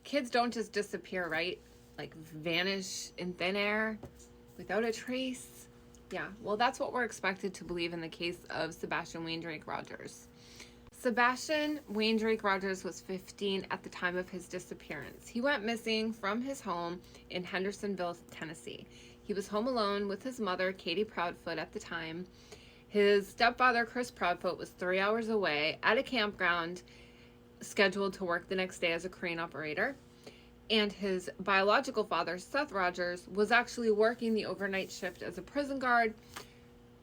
kids don't just disappear, right? Like vanish in thin air without a trace. Yeah, well, that's what we're expected to believe in the case of Sebastian Wayne Drake Rogers. Sebastian Wayne Drake Rogers was 15 at the time of his disappearance. He went missing from his home in Hendersonville, Tennessee. He was home alone with his mother, Katie Proudfoot, at the time. His stepfather, Chris Proudfoot, was 3 hours away at a campground, scheduled to work the next day as a crane operator. And his biological father, Seth Rogers, was actually working the overnight shift as a prison guard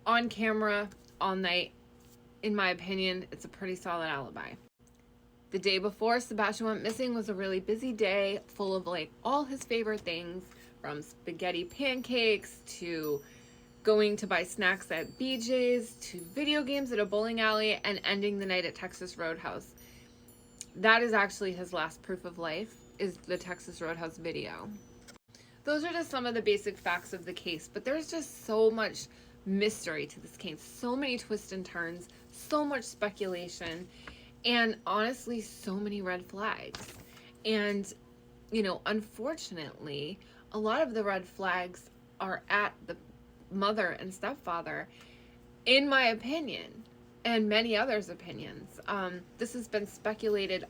on camera all night. In my opinion, it's a pretty solid alibi. The day before Sebastian went missing was a really busy day, full of like all his favorite things, from spaghetti pancakes to going to buy snacks at BJ's to video games at a bowling alley and ending the night at Texas Roadhouse. That is actually his last proof of life, is the Texas Roadhouse video. Those are just some of the basic facts of the case, but there's just so much mystery to this case, so many twists and turns, so much speculation, and honestly, so many red flags. And, you know, unfortunately, a lot of the red flags are at the mother and stepfather, in my opinion, and many others' opinions. This has been speculated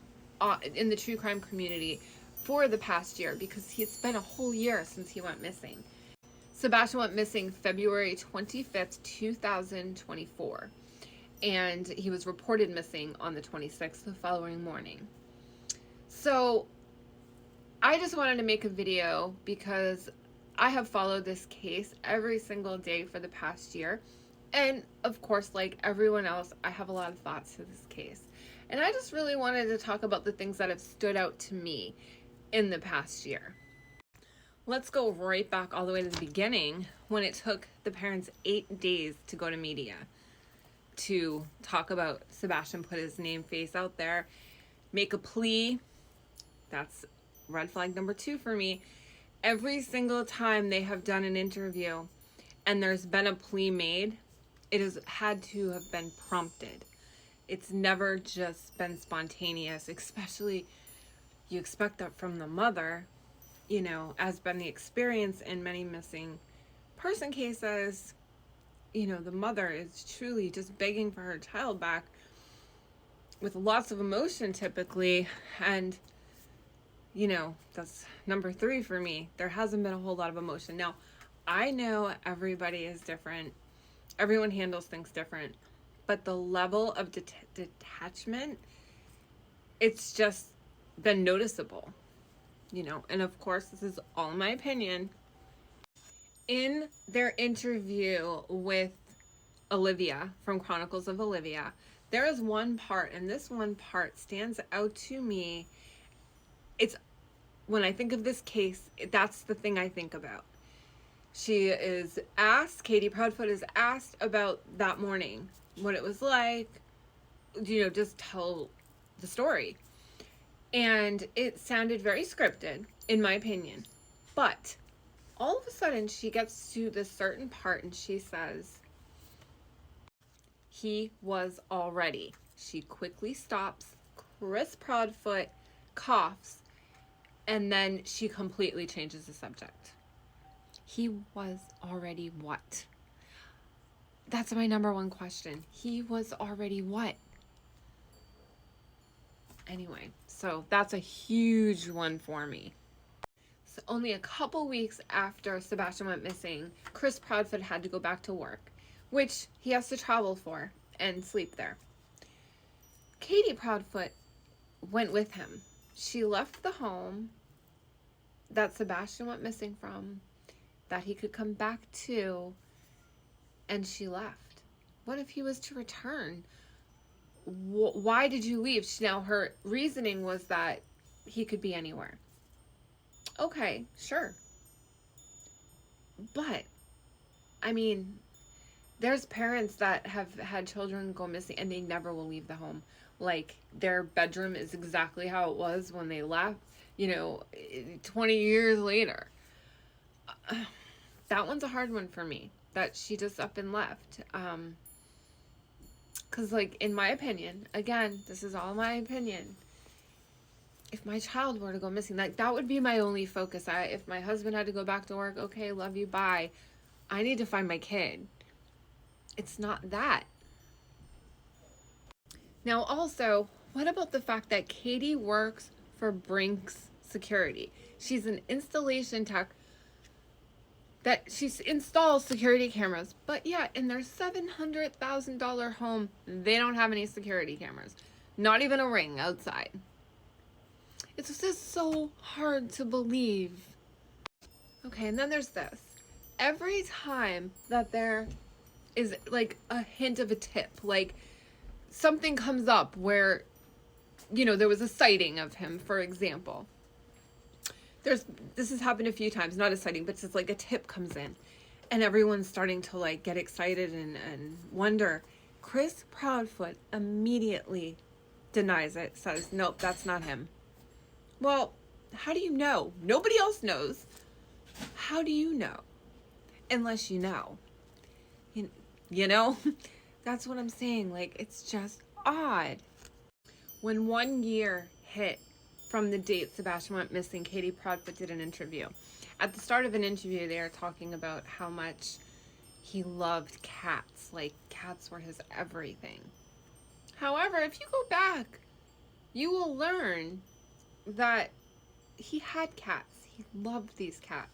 in the true crime community for the past year, because it's been a whole year since he went missing. Sebastian went missing February 25th, 2024, and he was reported missing on the 26th, the following morning. So I just wanted to make a video because I have followed this case every single day for the past year. And of course, like everyone else, I have a lot of thoughts to this case. And I just really wanted to talk about the things that have stood out to me in the past year. Let's go right back all the way to the beginning, when it took the parents 8 days to go to media to talk about Sebastian, put his name, face out there, make a plea. That's red flag number 2 for me. Every single time they have done an interview and there's been a plea made, it has had to have been prompted. It's never just been spontaneous, especially you expect that from the mother, you know, as been the experience in many missing person cases. You know, the mother is truly just begging for her child back with lots of emotion typically. And, you know, that's number 3 for me. There hasn't been a whole lot of emotion. Now, I know everybody is different. Everyone handles things different. But the level of detachment, it's just been noticeable, you know. And of course, this is all my opinion. In their interview with Olivia from Chronicles of Olivia, there is one part, and this one part stands out to me. It's, when I think of this case, that's the thing I think about. She is asked, Katie Proudfoot is asked about that morning, what it was like, you know, just tell the story. And it sounded very scripted, in my opinion. But all of a sudden, she gets to this certain part and she says, he was already. She quickly stops. Chris Proudfoot coughs. And then she completely changes the subject. He was already what? That's my number 1 question. He was already what? Anyway, so that's a huge one for me. So only a couple weeks after Sebastian went missing, Chris Proudfoot had to go back to work, which he has to travel for and sleep there. Katie Proudfoot went with him. She left the home that Sebastian went missing from, that he could come back to, and she left. What if he was to return? Why did you leave? Now, her reasoning was that he could be anywhere. Okay, sure. But, I mean, there's parents that have had children go missing and they never will leave the home. Like, their bedroom is exactly how it was when they left, you know, 20 years later. That one's a hard one for me, that she just up and left. Because, like, in my opinion, again, this is all my opinion, if my child were to go missing, like that would be my only focus. If my husband had to go back to work, okay, love you, bye. I need to find my kid. It's not that. Now also, what about the fact that Katie works for Brinks Security? She's an installation tech that she installs security cameras, but yeah, in their $700,000 home, they don't have any security cameras. Not even a ring outside. It's just so hard to believe. Okay, and then there's this. Every time that there is like a hint of a tip, like something comes up where, you know, there was a sighting of him, for example. This has happened a few times, not a sighting, but just like a tip comes in and everyone's starting to like get excited and wonder. Chris Proudfoot immediately denies it, says, nope, that's not him. Well, how do you know? Nobody else knows. How do you know? Unless you know. You know? That's what I'm saying. Like, it's just odd. When 1 year hit from the date Sebastian went missing, Katie Proudfoot did an interview. At the start of an interview, they are talking about how much he loved cats. Like, cats were his everything. However, if you go back, you will learn that he had cats. He loved these cats.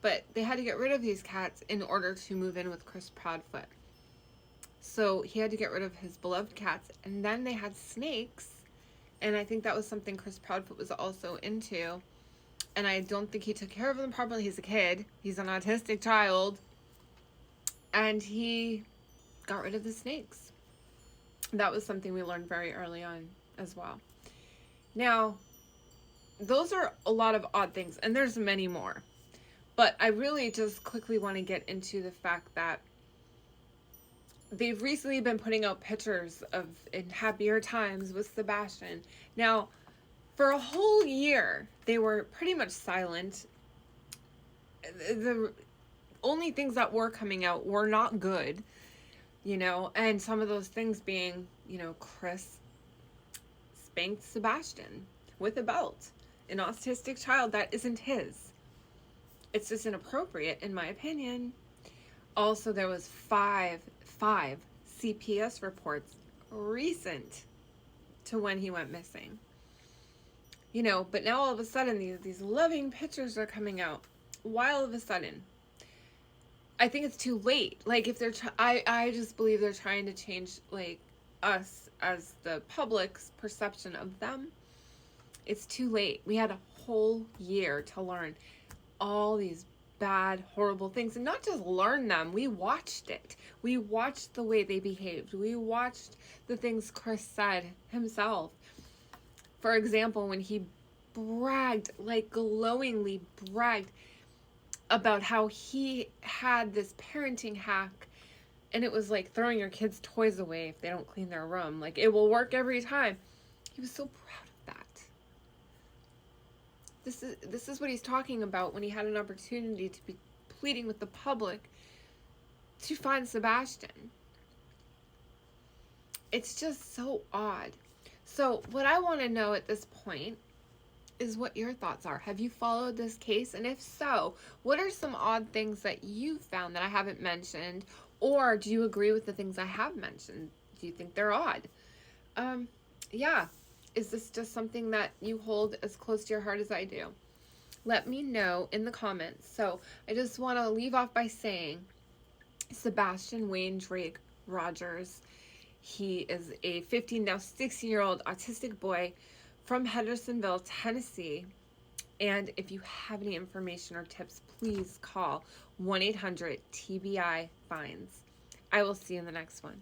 But they had to get rid of these cats in order to move in with Chris Proudfoot. So he had to get rid of his beloved cats. And then they had snakes. And I think that was something Chris Proudfoot was also into. And I don't think he took care of them properly. He's a kid. He's an autistic child. And he got rid of the snakes. That was something we learned very early on as well. Now, those are a lot of odd things. And there's many more. But I really just quickly want to get into the fact that they've recently been putting out pictures of in happier times with Sebastian. Now, for a whole year, they were pretty much silent. The only things that were coming out were not good, you know, and some of those things being, you know, Chris spanked Sebastian with a belt, an autistic child that isn't his. It's just inappropriate, in my opinion. Also, there was five CPS reports recent to when he went missing. You know, but now all of a sudden these loving pictures are coming out. Why all of a sudden? I think it's too late. Like, if they're I just believe they're trying to change, like, us as the public's perception of them. It's too late. We had a whole year to learn all these bad, horrible things, and not just learn them. We watched it. We watched the way they behaved. We watched the things Chris said himself. For example, when he bragged, like glowingly bragged about how he had this parenting hack, and it was like throwing your kids' toys away if they don't clean their room. Like, it will work every time. He was so proud of that. This is what he's talking about when he had an opportunity to be pleading with the public to find Sebastian. It's just so odd. So what I want to know at this point is what your thoughts are. Have you followed this case? And if so, what are some odd things that you found that I haven't mentioned? Or do you agree with the things I have mentioned? Do you think they're odd? Yeah. Is this just something that you hold as close to your heart as I do? Let me know in the comments. So I just want to leave off by saying Sebastian Wayne Drake Rogers. He is a 15, now 16-year-old autistic boy from Hendersonville, Tennessee. And if you have any information or tips, please call 1-800-TBI FINDS. I will see you in the next one.